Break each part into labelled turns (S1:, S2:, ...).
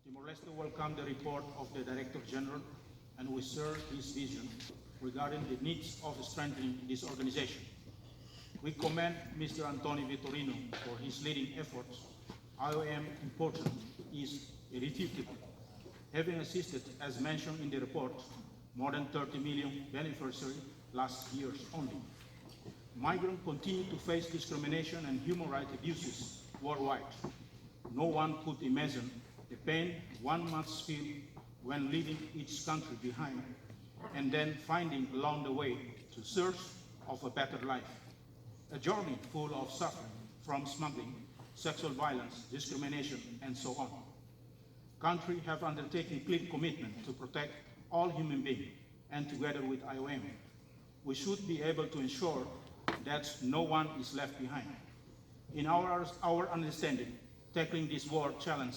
S1: Timor-Leste welcomed the report of the Director General, and we share his vision regarding the needs of strengthening this organization. We commend Mr. Antonio Vitorino for his leading efforts. IOM importance is irrefutable, having assisted, as mentioned in the report, more than 30 million beneficiaries last year only. Migrants continue to face discrimination and human rights abuses worldwide. No one could imagine the pain one must feel when leaving each country behind and then finding along the way the search of a better life. A journey full of suffering from smuggling, sexual violence, discrimination, and so on. Countries have undertaken clear commitment to protect all human beings, and together with IOM, we should be able to ensure that no one is left behind. In our understanding, tackling this world challenge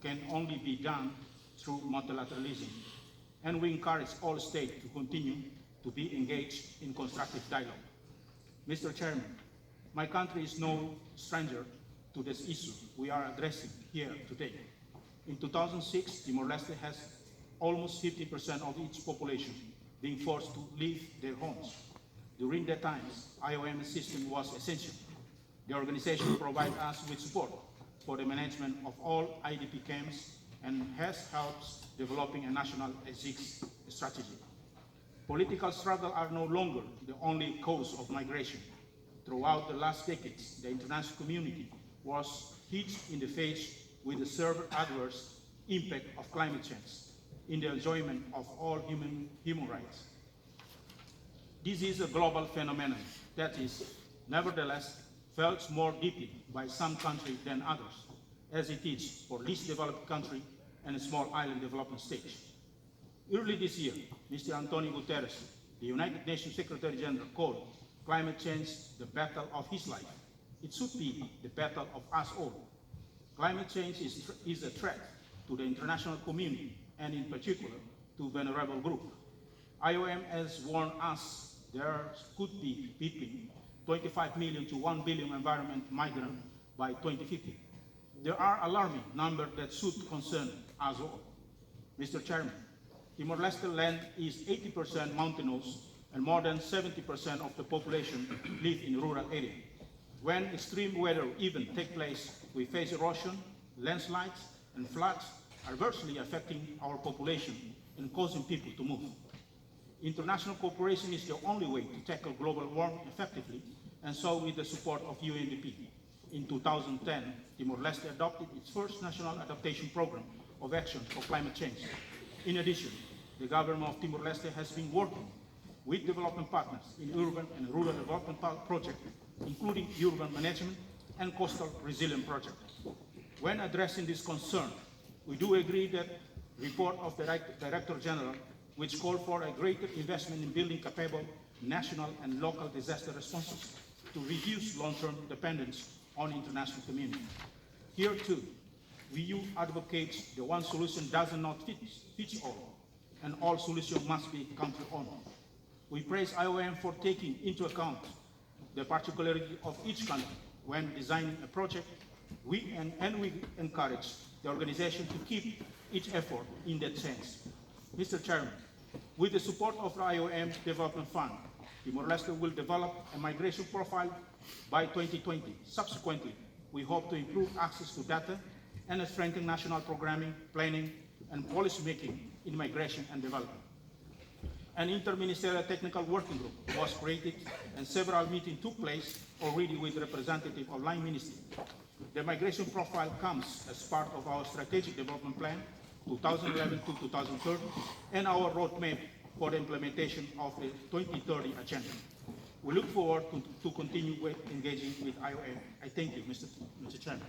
S1: can only be done through multilateralism, and we encourage all states to continue to be engaged in constructive dialogue. Mr. Chairman, my country is no stranger to this issue we are addressing here today. In 2006, Timor-Leste has almost 50% of its population being forced to leave their homes. During that time, IOM assistance was essential. The organization provided us with support for the management of all IDP camps and has helped developing a national exit strategy. Political struggles are no longer the only cause of migration. Throughout the last decades, the international community was hit in the face with the severe adverse impact of climate change in the enjoyment of all human rights. This is a global phenomenon that is, nevertheless, felt more deeply by some countries than others, as it is for least developed countries and small island development stage. Early this year, Mr. Antonio Guterres, the United Nations Secretary General, called climate change the battle of his life. It should be the battle of us all. Climate change is a threat to the international community and in particular to vulnerable groups. IOM has warned us there could be between 25 million to 1 billion environment migrants by 2050. There are alarming numbers that should concern us all. Mr. Chairman, Timor-Leste land is 80% mountainous and more than 70% of the population live in rural areas. When extreme weather events take place, we face erosion, landslides, and floods adversely affecting our population and causing people to move. International cooperation is the only way to tackle global warming effectively, and so with the support of UNDP. In 2010, Timor-Leste adopted its first national adaptation program of action for climate change. In addition, the government of Timor-Leste has been working with development partners in urban and rural development projects, including urban management and coastal resilience projects. When addressing this concern, we do agree that the report of the Director General, which called for a greater investment in building capable national and local disaster responses to reduce long-term dependence on international community. Here too, we advocate the one solution does not fit all, and all solutions must be country-owned. We praise IOM for taking into account the particularity of each country when designing a project, and we encourage the organization to keep its effort in that sense. Mr. Chairman, with the support of the IOM Development Fund, Timor-Leste will develop a migration profile by 2020. Subsequently, we hope to improve access to data and strengthen national programming, planning, and policy making in migration and development. An interministerial technical working group was created and several meetings took place already with representatives of line ministry. The migration profile comes as part of our strategic development plan 2011 to 2030 and our roadmap for the implementation of the 2030 agenda. We look forward to continue engaging with IOM. I thank you, Mr. Chairman.